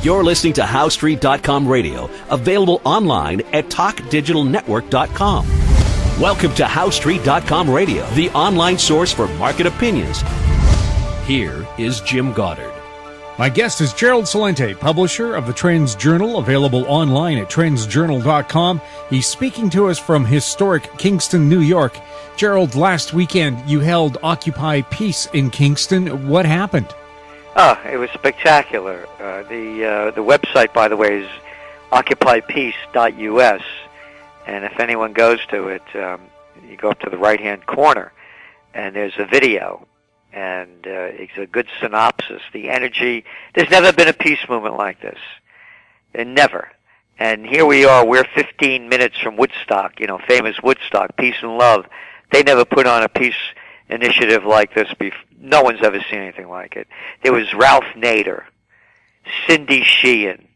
You're listening to HowStreet.com radio, available online at TalkDigitalNetwork.com. Welcome to HowStreet.com radio, the online source for market opinions. Here is Jim Goddard. My guest is Gerald Celente, publisher of the Trends Journal, available online at TrendsJournal.com. He's speaking to us from historic Kingston, New York. Gerald, last weekend you held Occupy Peace in Kingston. What happened? Oh, it was spectacular. The website, by the way, is occupypeace.us, and if anyone goes to it, you go up to the right-hand corner, and there's a video, and it's a good synopsis. The energy, there's never been a peace movement like this. Never. And here we are, we're 15 minutes from Woodstock, famous Woodstock, peace and love. They never put on a peace initiative like this before. No one's ever seen anything like it. There was Ralph Nader, Cindy Sheehan,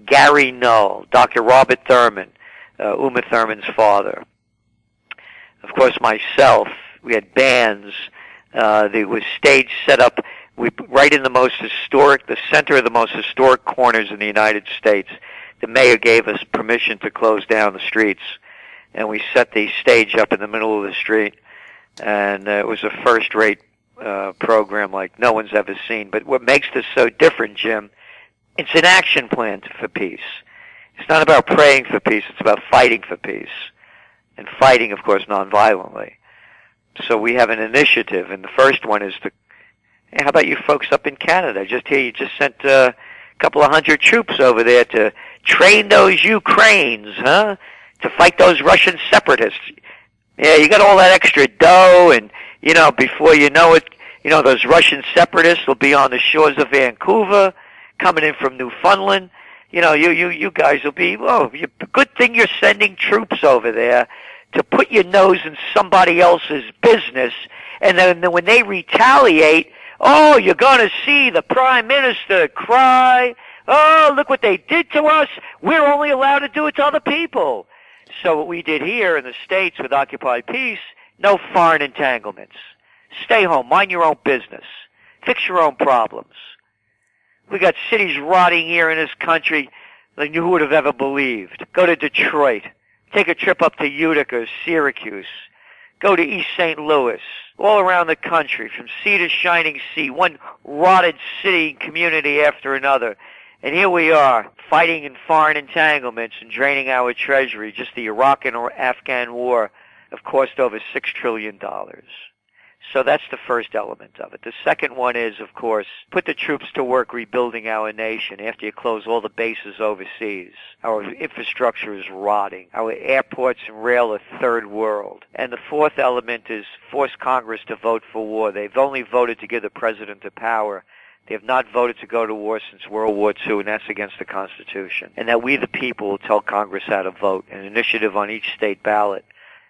Gary Null, Dr. Robert Thurman, Uma Thurman's father. Of course, myself. We had bands. There was stage set up right in the center of the most historic corners in the United States. The mayor gave us permission to close down the streets, and we set the stage up in the middle of the street. And it was a first-rate program like no one's ever seen. But what makes this so different, Jim, it's an action plan for peace. It's not about praying for peace. It's about fighting for peace. And fighting, of course, nonviolently. So we have an initiative, and the first one is hey, how about you folks up in Canada? You just sent a couple of 100 troops over there to train those Ukrainians, huh? To fight those Russian separatists. Yeah, you got all that extra dough, and, before you know it, those Russian separatists will be on the shores of Vancouver, coming in from Newfoundland. You guys will be, good thing you're sending troops over there to put your nose in somebody else's business, and then when they retaliate, you're going to see the Prime Minister cry, look what they did to us, we're only allowed to do it to other people. So what we did here in the States with Occupy Peace, no foreign entanglements. Stay home, mind your own business, fix your own problems. We got cities rotting here in this country like who would have ever believed. Go to Detroit, take a trip up to Utica, Syracuse, go to East St. Louis, all around the country, from sea to shining sea, one rotted city community after another. And here we are, fighting in foreign entanglements and draining our treasury. Just the Iraq and Afghan war have cost over $6 trillion. So that's the first element of it. The second one is, of course, put the troops to work rebuilding our nation after you close all the bases overseas. Our infrastructure is rotting. Our airports and rail are third world. And the fourth element is force Congress to vote for war. They've only voted to give the president the power. They have not voted to go to war since World War II, and that's against the Constitution. And that we, the people, will tell Congress how to vote, an initiative on each state ballot,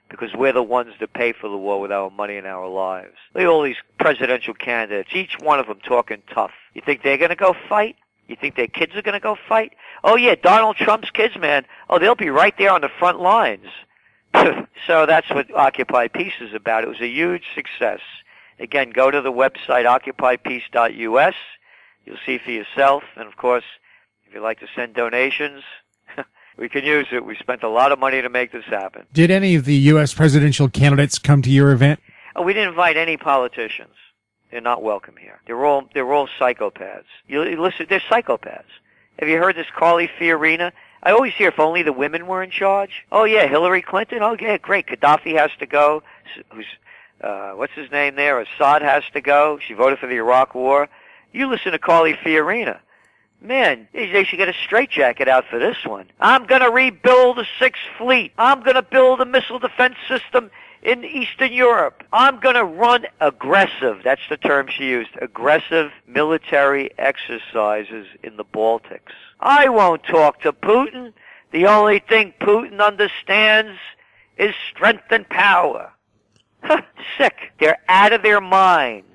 because we're the ones that pay for the war with our money and our lives. Look at all these presidential candidates, each one of them talking tough. You think they're going to go fight? You think their kids are going to go fight? Oh, yeah, Donald Trump's kids, man. Oh, they'll be right there on the front lines. So that's what Occupy Peace is about. It was a huge success. Again, go to the website, occupypeace.us. You'll see for yourself. And, of course, if you'd like to send donations, we can use it. We spent a lot of money to make this happen. Did any of the U.S. presidential candidates come to your event? Oh, we didn't invite any politicians. They're not welcome here. They're all psychopaths. You listen, they're psychopaths. Have you heard this Carly Fiorina? I always hear if only the women were in charge. Oh, yeah, Hillary Clinton. Oh, yeah, great. Gaddafi has to go. What's his name there? Assad has to go. She voted for the Iraq War. You listen to Carly Fiorina. Man, they should get a straitjacket out for this one. I'm going to rebuild the Sixth Fleet. I'm going to build a missile defense system in Eastern Europe. I'm going to run aggressive, that's the term she used, aggressive military exercises in the Baltics. I won't talk to Putin. The only thing Putin understands is strength and power. Sick. They're out of their minds,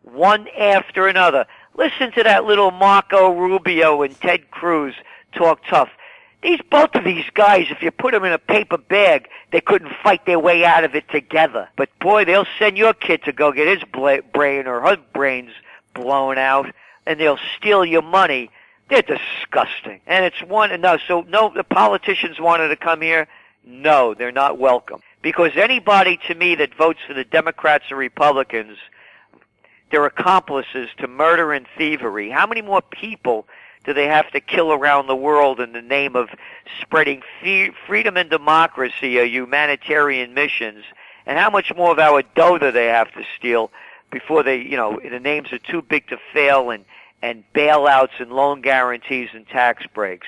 one after another. Listen to that little Marco Rubio and Ted Cruz talk tough. Both of these guys, if you put them in a paper bag, they couldn't fight their way out of it together. But boy, they'll send your kid to go get his brain or her brains blown out, and they'll steal your money They're disgusting. And it's one, no, so no, the politicians wanted to come here. No, they're not welcome. Because anybody to me that votes for the Democrats or Republicans, they're accomplices to murder and thievery. How many more people do they have to kill around the world in the name of spreading freedom and democracy or humanitarian missions? And how much more of our dough do they have to steal before they, the names are too big to fail, and bailouts and loan guarantees and tax breaks?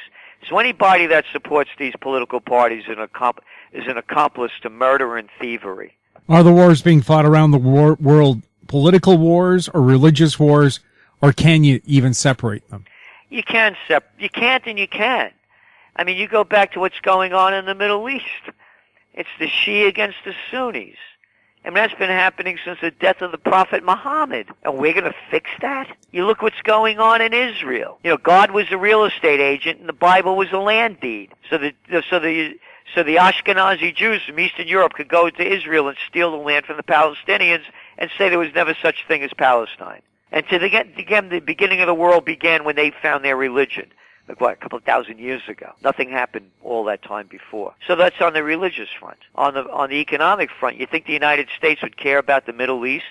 So anybody that supports these political parties is an accomplice to murder and thievery. Are the wars being fought around the world political wars or religious wars, or can you even separate them? You can't and you can. I mean, you go back to what's going on in the Middle East. It's the Shia against the Sunnis. I mean, that's been happening since the death of the Prophet Muhammad. And we're going to fix that? You look what's going on in Israel. God was a real estate agent and the Bible was a land deed. So the Ashkenazi Jews from Eastern Europe could go to Israel and steal the land from the Palestinians and say there was never such thing as Palestine. And again, the beginning of the world began when they found their religion. A couple of thousand years ago. Nothing happened all that time before. So that's on the religious front. On the economic front, you think the United States would care about the Middle East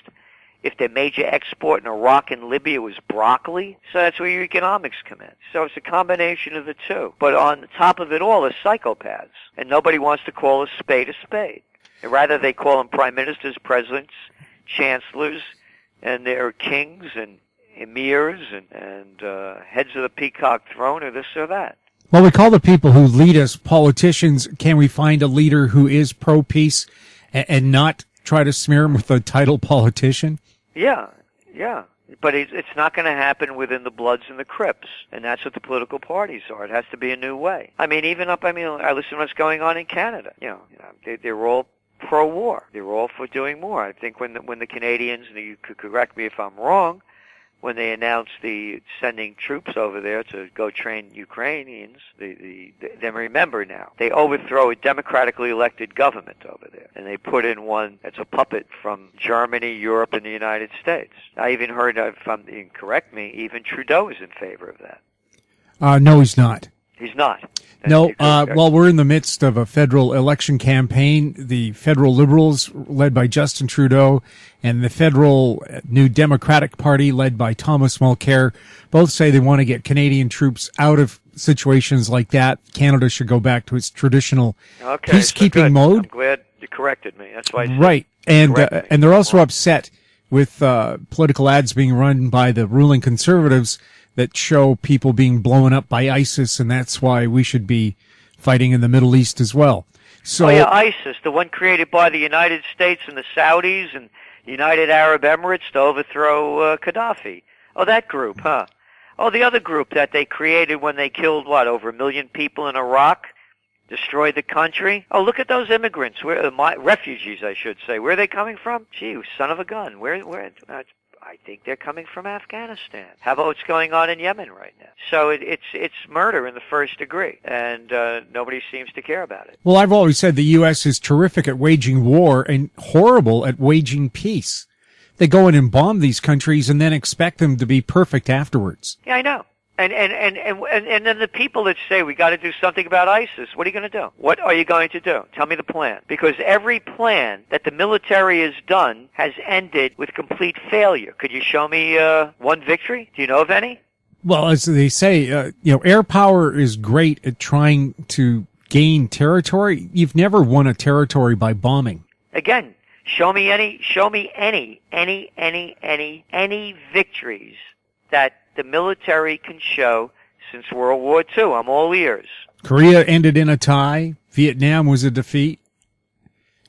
if their major export in Iraq and Libya was broccoli? So that's where your economics come in. So it's a combination of the two. But on the top of it all is psychopaths. And nobody wants to call a spade a spade. And rather they call them prime ministers, presidents, chancellors, and they're kings and emirs and heads of the peacock throne, or this or that. Well, we call the people who lead us politicians. Can we find a leader who is pro-peace and not try to smear him with the title politician? Yeah. But it's not going to happen within the Bloods and the Crips, and that's what the political parties are. It has to be a new way. I mean, I listen to what's going on in Canada. They're all pro-war. They're all for doing more. I think when the Canadians, and you could correct me if I'm wrong, when they announced the sending troops over there to go train Ukrainians, then remember now, they overthrow a democratically elected government over there, and they put in one that's a puppet from Germany, Europe, and the United States. I even heard, if you can correct me, even Trudeau is in favor of that. No, he's not. He's not. No, well, we're in the midst of a federal election campaign. The federal Liberals, led by Justin Trudeau, and the federal New Democratic Party, led by Thomas Mulcair, both say they want to get Canadian troops out of situations like that. Canada should go back to its traditional peacekeeping mode. I'm glad you corrected me. That's why I said right. And they're also upset with political ads being run by the ruling Conservatives that show people being blown up by ISIS, and that's why we should be fighting in the Middle East as well. So, ISIS, the one created by the United States and the Saudis and the United Arab Emirates to overthrow Gaddafi. Oh, that group, huh? Oh, the other group that they created when they killed, over 1 million people in Iraq, destroyed the country. Oh, look at those immigrants, refugees, I should say. Where are they coming from? Gee, son of a gun. Where I think they're coming from Afghanistan. How about what's going on in Yemen right now? So it's murder in the first degree, and nobody seems to care about it. Well, I've always said the U.S. is terrific at waging war and horrible at waging peace. They go in and bomb these countries and then expect them to be perfect afterwards. Yeah, I know. And then the people that say we got to do something about ISIS, what are you going to do? What are you going to do? Tell me the plan. Because every plan that the military has done has ended with complete failure. Could you show me one victory? Do you know of any? Well, as they say, air power is great at trying to gain territory. You've never won a territory by bombing. Again, show me any victories that the military can show since World War II. I'm all ears. Korea ended in a tie. Vietnam was a defeat.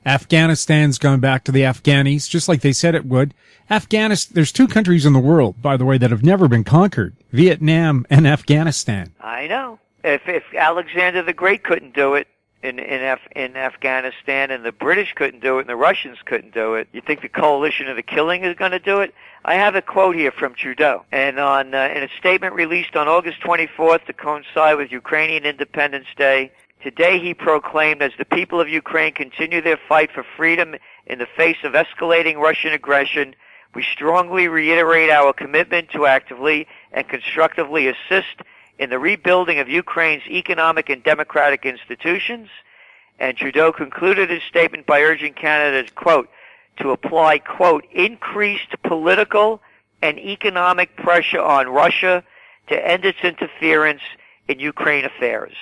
Afghanistan's gone back to the Afghanis, just like they said it would. There's 2 countries in the world, by the way, that have never been conquered. Vietnam and Afghanistan. I know. If Alexander the Great couldn't do it in Afghanistan, and the British couldn't do it, and the Russians couldn't do it, you think the coalition of the killing is going to do it? I have a quote here from Trudeau, and in a statement released on August 24th to coincide with Ukrainian Independence Day, today he proclaimed, as the people of Ukraine continue their fight for freedom in the face of escalating Russian aggression, we strongly reiterate our commitment to actively and constructively assist in the rebuilding of Ukraine's economic and democratic institutions. And Trudeau concluded his statement by urging Canada, quote, to apply, quote, increased political and economic pressure on Russia to end its interference in Ukraine affairs.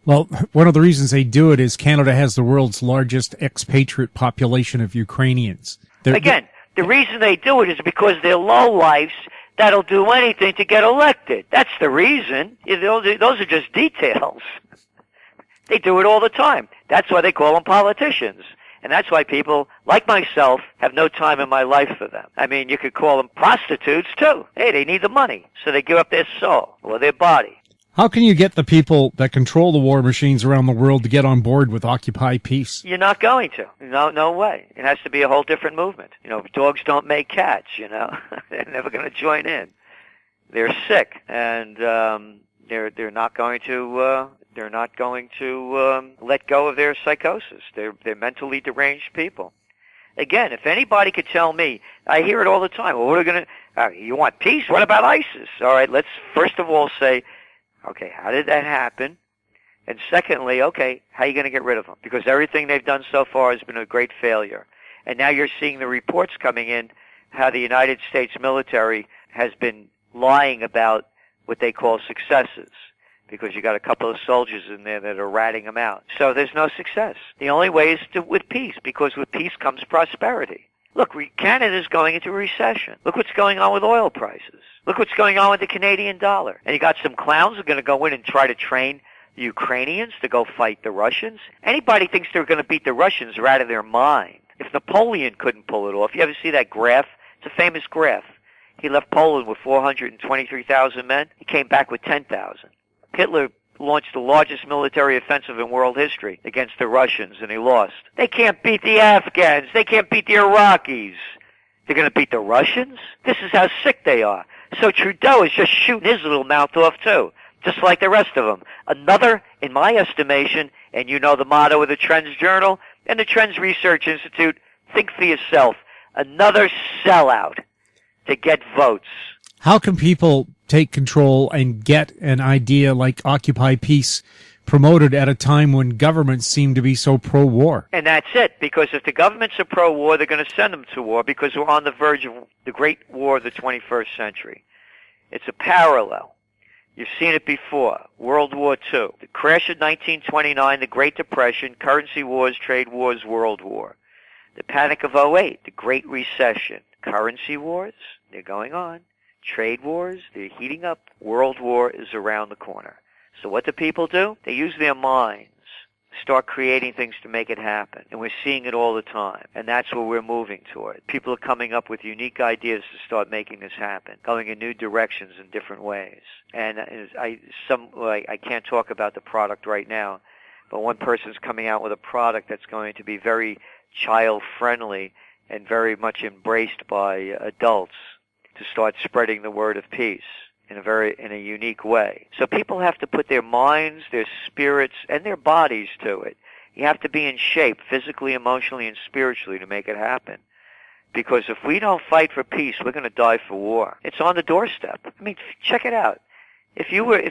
Well, one of the reasons they do it is Canada has the world's largest expatriate population of Ukrainians. Again, the reason they do it is because they're lowlifes that'll do anything to get elected. That's the reason. Those are just details. They do it all the time. That's why they call them politicians. And that's why people like myself have no time in my life for them. I mean, you could call them prostitutes too. Hey, they need the money, so they give up their soul or their body. How can you get the people that control the war machines around the world to get on board with Occupy Peace? You're not going to. No way. It has to be a whole different movement. Dogs don't make cats, They're never going to join in. They're sick, and they're not going to let go of their psychosis. They're mentally deranged people. Again, if anybody could tell me, I hear it all the time. Well, what are we going to? You want peace? What about ISIS? All right, let's first of all say, okay, how did that happen? And secondly, okay, how are you going to get rid of them? Because everything they've done so far has been a great failure. And now you're seeing the reports coming in how the United States military has been lying about what they call successes, because you got a couple of soldiers in there that are ratting them out. So there's no success. The only way is with peace, because with peace comes prosperity. Look, Canada's going into a recession. Look what's going on with oil prices. Look what's going on with the Canadian dollar. And you got some clowns who are going to go in and try to train the Ukrainians to go fight the Russians. Anybody thinks they're going to beat the Russians are out of their mind. If Napoleon couldn't pull it off, you ever see that graph? It's a famous graph. He left Poland with 423,000 men. He came back with 10,000. Hitler launched the largest military offensive in world history against the Russians, and he lost. They can't beat the Afghans. They can't beat the Iraqis. They're going to beat the Russians? This is how sick they are. So Trudeau is just shooting his little mouth off, too, just like the rest of them. Another, in my estimation, and you know the motto of the Trends Journal and the Trends Research Institute, think for yourself, another sellout to get votes. How can people take control and get an idea like Occupy Peace promoted at a time when governments seem to be so pro-war? And that's it, because if the governments are pro-war, they're going to send them to war, because we're on the verge of the great war of the 21st century. It's a parallel. You've seen it before. World War II. The crash of 1929, the Great Depression, currency wars, trade wars, World War. The Panic of '08, the Great Recession. Currency wars, they're going on. Trade wars, they're heating up. World War is around the corner. So what do people do? They use their minds, start creating things to make it happen. And we're seeing it all the time. And that's where we're moving toward. People are coming up with unique ideas to start making this happen, going in new directions in different ways. And I can't talk about the product right now, but one person's coming out with a product that's going to be very child-friendly and very much embraced by adults to start spreading the word of peace in a unique way. So people have to put their minds, their spirits, and their bodies to it. You have to be in shape physically, emotionally, and spiritually to make it happen. Because if we don't fight for peace, we're going to die for war. It's on the doorstep. I mean, check it out. If you were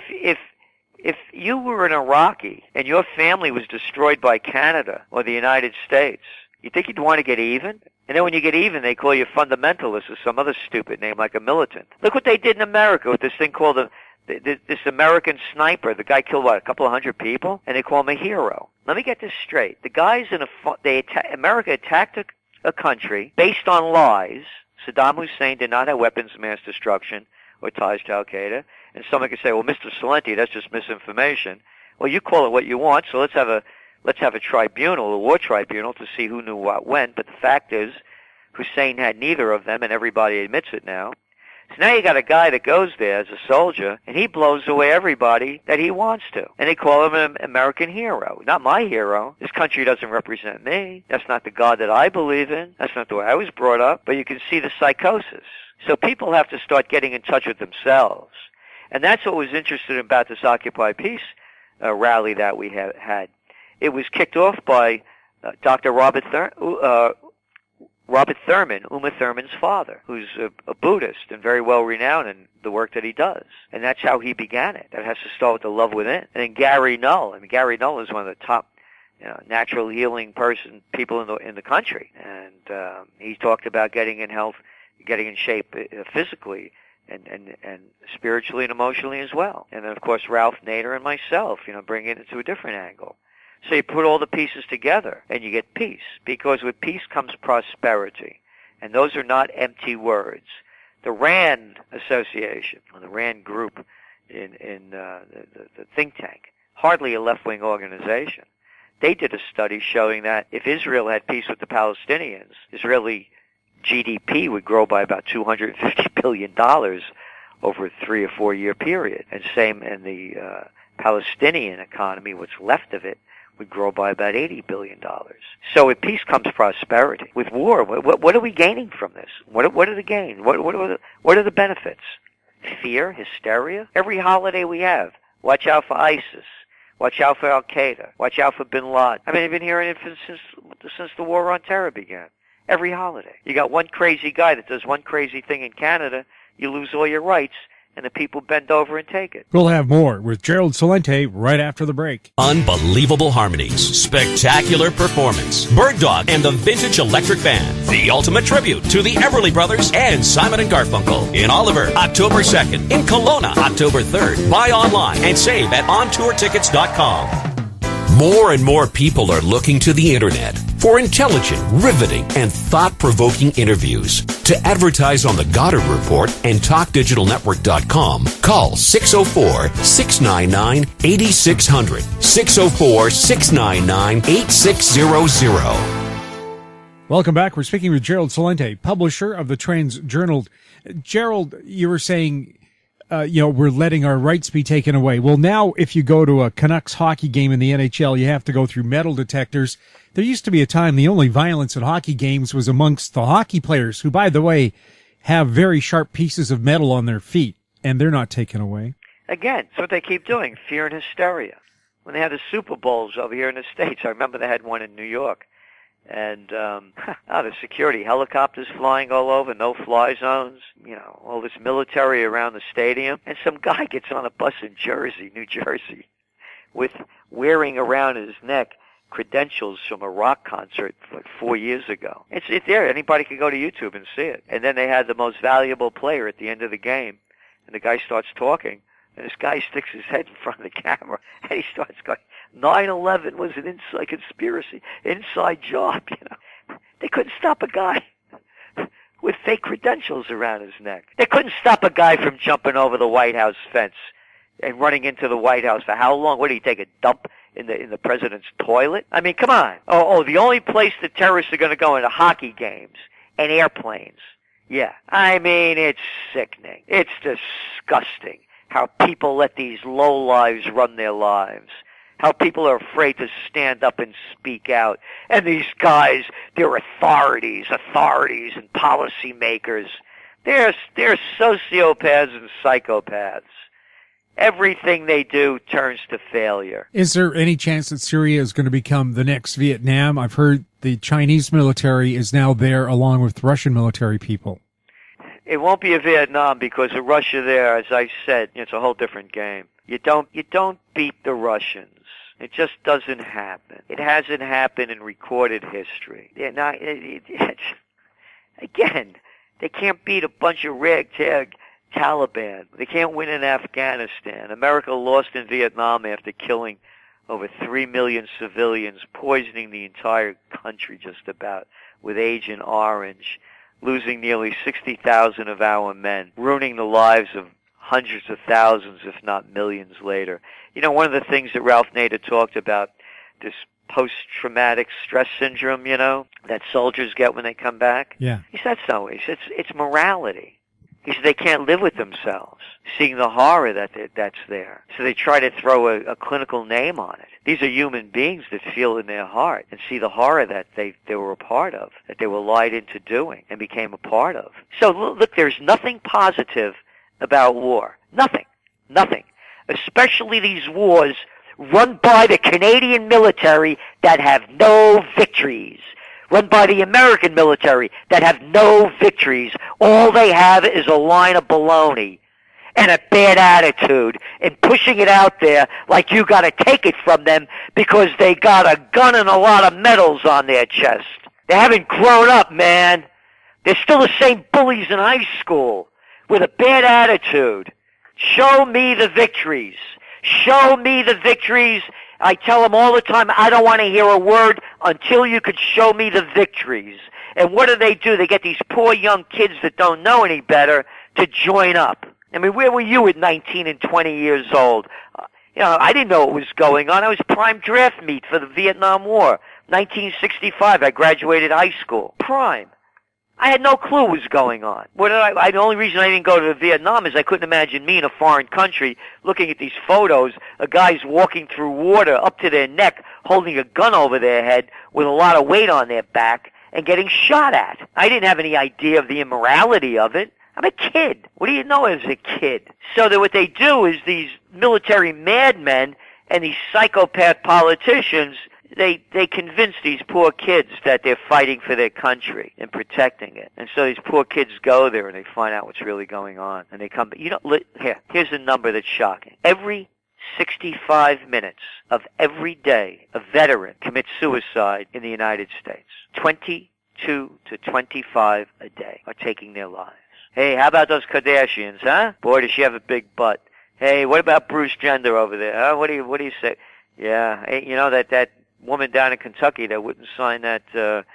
an Iraqi and your family was destroyed by Canada or the United States, you think you'd want to get even? And then when you get even, they call you fundamentalist or some other stupid name like a militant. Look what they did in America with this thing called this American sniper. The guy killed, a couple of hundred people? And they call him a hero. Let me get this straight. The guys America attacked a country based on lies. Saddam Hussein did not have weapons of mass destruction or ties to Al-Qaeda. And someone could say, well, Mr. Celente, that's just misinformation. Well, you call it what you want, so let's have a tribunal, a war tribunal, to see who knew what when. But the fact is, Hussein had neither of them, and everybody admits it now. So now you got a guy that goes there as a soldier, and he blows away everybody that he wants to. And they call him an American hero. Not my hero. This country doesn't represent me. That's not the God that I believe in. That's not the way I was brought up. But you can see the psychosis. So people have to start getting in touch with themselves. And that's what was interesting about this Occupy Peace rally that we had. It was kicked off by Dr. Robert Robert Thurman, Uma Thurman's father, who's a Buddhist and very well renowned in the work that he does. And that's how he began it. That has to start with the love within. And then Gary Null. I mean, Gary Null is one of the top natural healing people in the country. And he talked about getting in health, getting in shape physically and spiritually and emotionally as well. And then, of course, Ralph Nader and myself, bring it into a different angle. So you put all the pieces together, and you get peace. Because with peace comes prosperity. And those are not empty words. The RAND Association, or the RAND Group in the think tank, hardly a left-wing organization, they did a study showing that if Israel had peace with the Palestinians, Israeli GDP would grow by about $250 billion over a 3 or 4 year period. And same in the Palestinian economy, what's left of it, would grow by about $80 billion. So with peace comes prosperity. With war, what are we gaining from this? What are the gains? What are the benefits? Fear, hysteria? Every holiday we have. Watch out for ISIS. Watch out for Al-Qaeda. Watch out for bin Laden. I mean, I've been hearing it since the war on terror began. Every holiday. You got one crazy guy that does one crazy thing in Canada, you lose all your rights, and the people bend over and take it. We'll have more with Gerald Celente right after the break. Unbelievable harmonies, spectacular performance, Bird Dog and the Vintage Electric Band, the ultimate tribute to the Everly Brothers and Simon and Garfunkel in Oliver, October 2nd, in Kelowna, October 3rd. Buy online and save at ontourtickets.com. More and more people are looking to the internet for intelligent, riveting, and thought-provoking interviews. To advertise on the Goddard Report and TalkDigitalNetwork.com, call 604-699-8600, 604-699-8600. Welcome back. We're speaking with Gerald Celente, publisher of the Trends Journal. Gerald, you were saying we're letting our rights be taken away. Well, now if you go to a Canucks hockey game in the NHL, you have to go through metal detectors. There used to be a time the only violence at hockey games was amongst the hockey players, who, by the way, have very sharp pieces of metal on their feet, and they're not taken away. Again, it's what they keep doing, fear and hysteria. When they had the Super Bowls over here in the States, I remember they had one in New York. And the security helicopters flying all over, no-fly zones, all this military around the stadium. And some guy gets on a bus in New Jersey, with wearing around his neck credentials from a rock concert like 4 years ago. It's there. Anybody can go to YouTube and see it. And then they had the most valuable player at the end of the game, and the guy starts talking, and this guy sticks his head in front of the camera, and he starts going, 9/11 was an inside conspiracy, inside job, They couldn't stop a guy with fake credentials around his neck. They couldn't stop a guy from jumping over the White House fence and running into the White House for how long? What, did he take a dump in the president's toilet? I mean, come on. Oh, the only place the terrorists are going to go into hockey games and airplanes. Yeah. I mean, it's sickening. It's disgusting how people let these lowlives run their lives. How people are afraid to stand up and speak out. And these guys, they're authorities and policymakers. They're sociopaths and psychopaths. Everything they do turns to failure. Is there any chance that Syria is going to become the next Vietnam? I've heard the Chinese military is now there along with Russian military people. It won't be a Vietnam because with Russia there, as I said, it's a whole different game. You don't beat the Russians. It just doesn't happen. It hasn't happened in recorded history. Again, they can't beat a bunch of ragtag Taliban. They can't win in Afghanistan. America lost in Vietnam after killing over 3 million civilians, poisoning the entire country just about with Agent Orange, losing nearly 60,000 of our men, ruining the lives of hundreds of thousands, if not millions later. One of the things that Ralph Nader talked about, this post-traumatic stress syndrome, that soldiers get when they come back. Yeah. He said so. He said it's morality. He said they can't live with themselves, seeing the horror that's there. So they try to throw a clinical name on it. These are human beings that feel in their heart and see the horror that they were a part of, that they were lied into doing and became a part of. So look, there's nothing positive about war. Nothing. Especially these wars run by the Canadian military that have no victories. run by the American military that have no victories. All they have is a line of baloney and a bad attitude and pushing it out there like you got to take it from them because they got a gun and a lot of medals on their chest. They haven't grown up, man. They're still the same bullies in high school with a bad attitude. Show me the victories. Show me the victories. I tell them all the time, I don't want to hear a word until you could show me the victories. And what do? They get these poor young kids that don't know any better to join up. I mean, where were you at 19 and 20 years old? I didn't know what was going on. I was prime draft meat for the Vietnam War. 1965, I graduated high school. Prime. I had no clue what was going on. The only reason I didn't go to Vietnam is I couldn't imagine me in a foreign country looking at these photos of guys walking through water up to their neck, holding a gun over their head with a lot of weight on their back and getting shot at. I didn't have any idea of the immorality of it. I'm a kid. What do you know as a kid? So that what they do is these military madmen and these psychopath politicians, they convince these poor kids that they're fighting for their country and protecting it. And so these poor kids go there and they find out what's really going on. And they come, here's a number that's shocking. Every 65 minutes of every day, a veteran commits suicide in the United States. 22 to 25 a day are taking their lives. Hey, how about those Kardashians, huh? Boy, does she have a big butt. Hey, what about Bruce Jenner over there, huh? What do you say? Yeah, hey, that woman down in Kentucky that wouldn't sign that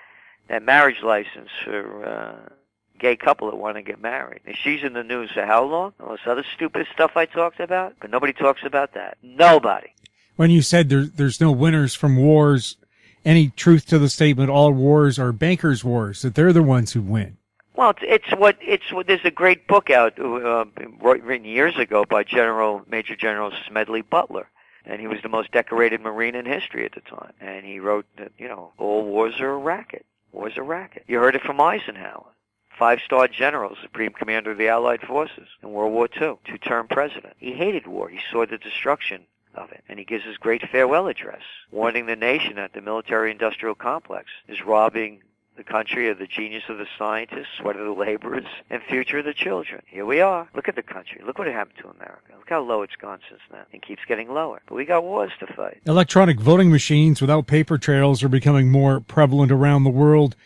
marriage license for a gay couple that want to get married. And she's in the news for how long? All this other stupid stuff I talked about? But nobody talks about that. Nobody. When you said there's no winners from wars, any truth to the statement, all wars are bankers' wars, that they're the ones who win? Well, it's what there's a great book out written years ago by Major General Smedley Butler, and he was the most decorated Marine in history at the time. And he wrote that all wars are a racket. War's a racket. You heard it from Eisenhower, 5-star general, supreme commander of the Allied forces in World War II, 2-term president. He hated war. He saw the destruction of it, and he gives his great farewell address, warning the nation that the military-industrial complex is robbing the country of the genius of the scientists, sweat of the laborers, and future of the children. Here we are. Look at the country. Look what happened to America. Look how low it's gone since then. It keeps getting lower. But we got wars to fight. Electronic voting machines without paper trails are becoming more prevalent around the world.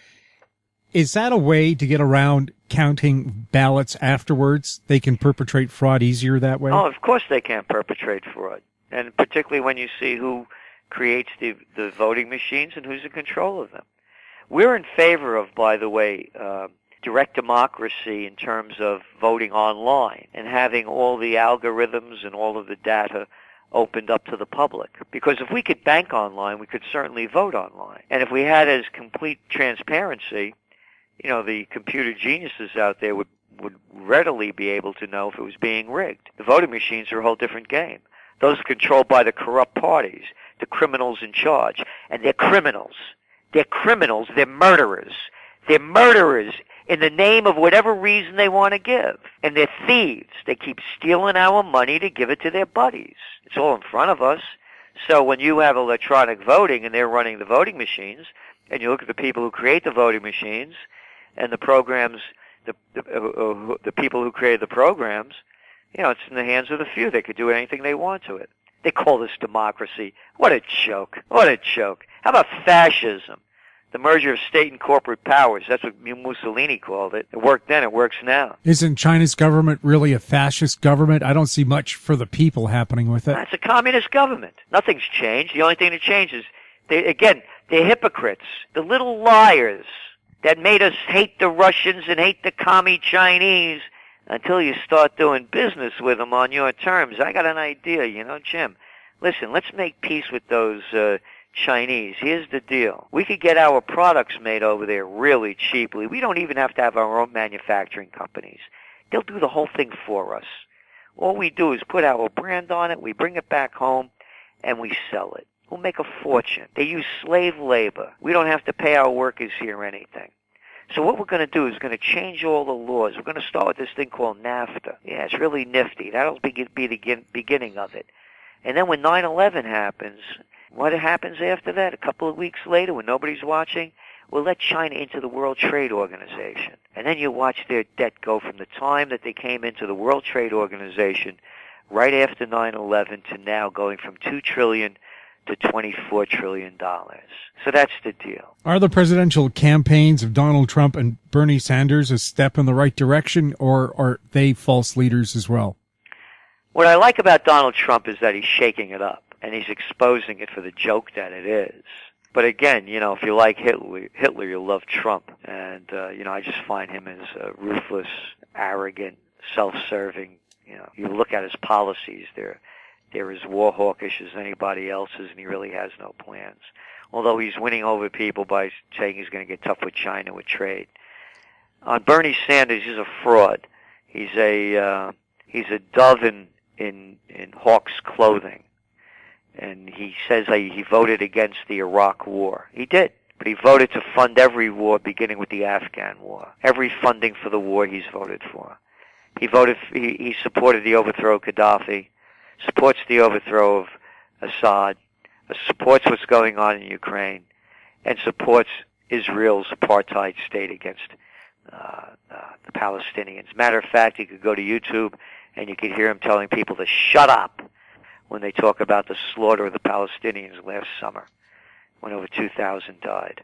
Is that a way to get around counting ballots afterwards? They can perpetrate fraud easier that way? Oh, of course they can perpetrate fraud. And particularly when you see who creates the voting machines and who's in control of them. We're in favor of, by the way, direct democracy in terms of voting online and having all the algorithms and all of the data opened up to the public. Because if we could bank online, we could certainly vote online. And if we had as complete transparency, the computer geniuses out there would readily be able to know if it was being rigged. The voting machines are a whole different game. Those are controlled by the corrupt parties, the criminals in charge. And they're criminals. They're criminals. They're murderers. They're murderers in the name of whatever reason they want to give. And they're thieves. They keep stealing our money to give it to their buddies. It's all in front of us. So when you have electronic voting and they're running the voting machines, and you look at the people who create the voting machines and the programs, the people who create the programs, it's in the hands of the few. They could do anything they want to it. They call this democracy. What a joke. What a joke. How about fascism? The merger of state and corporate powers. That's what Mussolini called it. It worked then. It works now. Isn't China's government really a fascist government? I don't see much for the people happening with it. It's a communist government. Nothing's changed. The only thing that changes, they're hypocrites. The little liars that made us hate the Russians and hate the commie Chinese until you start doing business with them on your terms. I got an idea, Jim. Listen, let's make peace with those Chinese. Here's the deal. We could get our products made over there really cheaply. We don't even have to have our own manufacturing companies. They'll do the whole thing for us. All we do is put our brand on it, we bring it back home, and we sell it. We'll make a fortune. They use slave labor. We don't have to pay our workers here anything. So what we're going to do is going to change all the laws. We're going to start with this thing called NAFTA. Yeah, it's really nifty. That'll be the beginning of it. And then when 9/11 happens, what happens after that? A couple of weeks later when nobody's watching, We'll let China into the World Trade Organization. And then you watch their debt go from the time that they came into the World Trade Organization right after 9/11 to now going from $2 trillion to $24 trillion. So that's the deal. Are the presidential campaigns of Donald Trump and Bernie Sanders a step in the right direction, or are they false leaders as well? What I like about Donald Trump is that he's shaking it up, and he's exposing it for the joke that it is. But again, if you like Hitler, you'll love Trump. And, I just find him as ruthless, arrogant, self-serving. You look at his policies, they're as war hawkish as anybody else's, and he really has no plans. Although he's winning over people by saying he's going to get tough with China with trade. On Bernie Sanders, he's a fraud. He's a dove in hawk's clothing. And he says he voted against the Iraq war. He did. But he voted to fund every war, beginning with the Afghan war. Every funding for the war he's voted for. He supported the overthrow of Gaddafi, supports the overthrow of Assad, supports what's going on in Ukraine, and supports Israel's apartheid state against the Palestinians. Matter of fact, you could go to YouTube and you could hear him telling people to shut up when they talk about the slaughter of the Palestinians last summer, when over 2,000 died.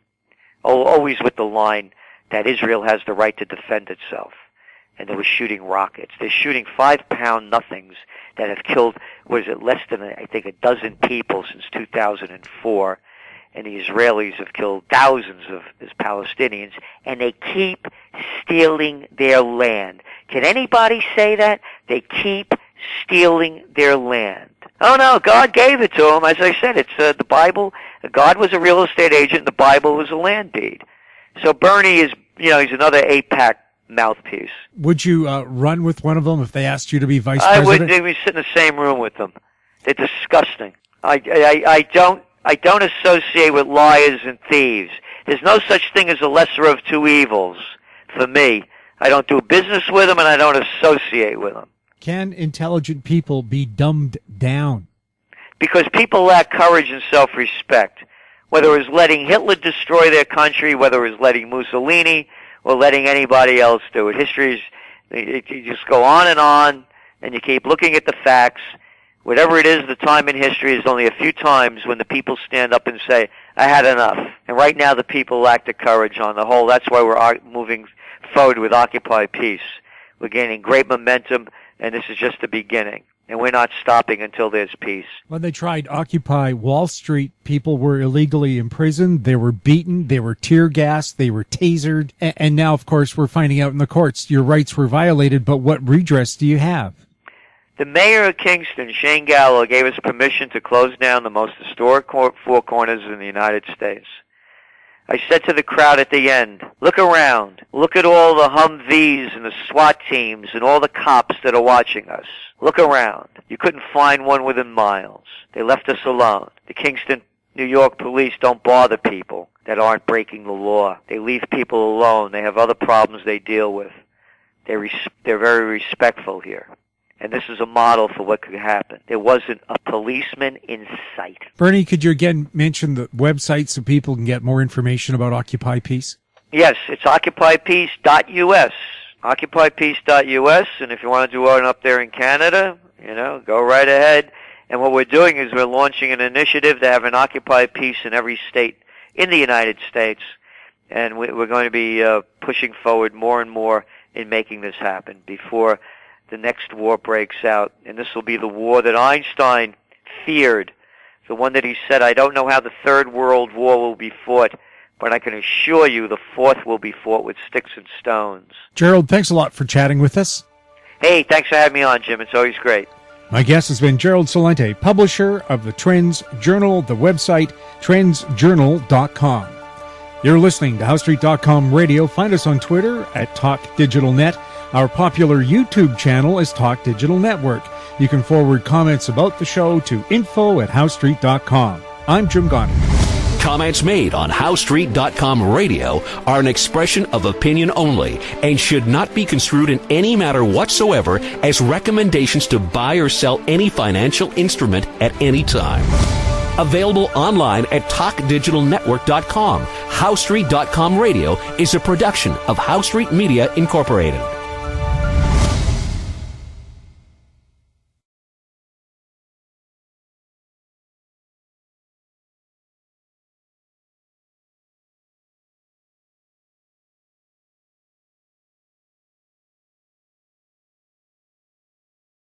Always with the line that Israel has the right to defend itself. And they were shooting rockets. They're shooting 5-pound nothings that have killed, less than, I think, a dozen people since 2004. And the Israelis have killed thousands of Palestinians, and they keep stealing their land. Can anybody say that? They keep stealing their land. Oh no, God gave it to them. As I said, it's the Bible. God was a real estate agent, the Bible was a land deed. So Bernie is, he's another AIPAC mouthpiece. Would you run with one of them if they asked you to be vice president? I wouldn't even sit in the same room with them. They're disgusting. I don't associate with liars and thieves. There's no such thing as a lesser of two evils for me. I don't do business with them, and I don't associate with them. Can intelligent people be dumbed down? Because people lack courage and self-respect. Whether it's letting Hitler destroy their country, whether it's letting Mussolini, or letting anybody else do it. History is, you just go on, and you keep looking at the facts. Whatever it is, the time in history is only a few times when the people stand up and say, I had enough. And right now the people lack the courage on the whole. That's why we're moving forward with Occupy Peace. We're gaining great momentum, and this is just the beginning. And we're not stopping until there's peace. When they tried Occupy Wall Street, people were illegally imprisoned, they were beaten, they were tear gassed, they were tasered, and now, of course, we're finding out in the courts your rights were violated, but what redress do you have? The mayor of Kingston, Shane Gallo, gave us permission to close down the most historic four corners in the United States. I said to the crowd at the end, look around. Look at all the Humvees and the SWAT teams and all the cops that are watching us. Look around. You couldn't find one within miles. They left us alone. The Kingston, New York police don't bother people that aren't breaking the law. They leave people alone. They have other problems they deal with. They're very respectful here. And this is a model for what could happen. There wasn't a policeman in sight. Bernie, could you again mention the website so people can get more information about Occupy Peace? Yes, it's occupypeace.us. Occupypeace.us, and if you want to do one up there in Canada, go right ahead. And what we're doing is we're launching an initiative to have an Occupy Peace in every state in the United States. And we're going to be pushing forward more and more in making this happen before the next war breaks out. And this will be the war that Einstein feared, the one that he said, I don't know how the Third World War will be fought, but I can assure you the fourth will be fought with sticks and stones. Gerald, thanks a lot for chatting with us. Hey, thanks for having me on, Jim. It's always great. My guest has been Gerald Celente, publisher of the Trends Journal, the website trendsjournal.com. You're listening to HowStreet.com radio. Find us on Twitter at TalkDigitalNet. Our popular YouTube channel is Talk Digital Network. You can forward comments about the show to info@HowStreet.com. I'm Jim Gonner. Comments made on HowStreet.com radio are an expression of opinion only and should not be construed in any matter whatsoever as recommendations to buy or sell any financial instrument at any time. Available online at talkdigitalnetwork.com. HowStreet.com Radio is a production of How Street Media Incorporated.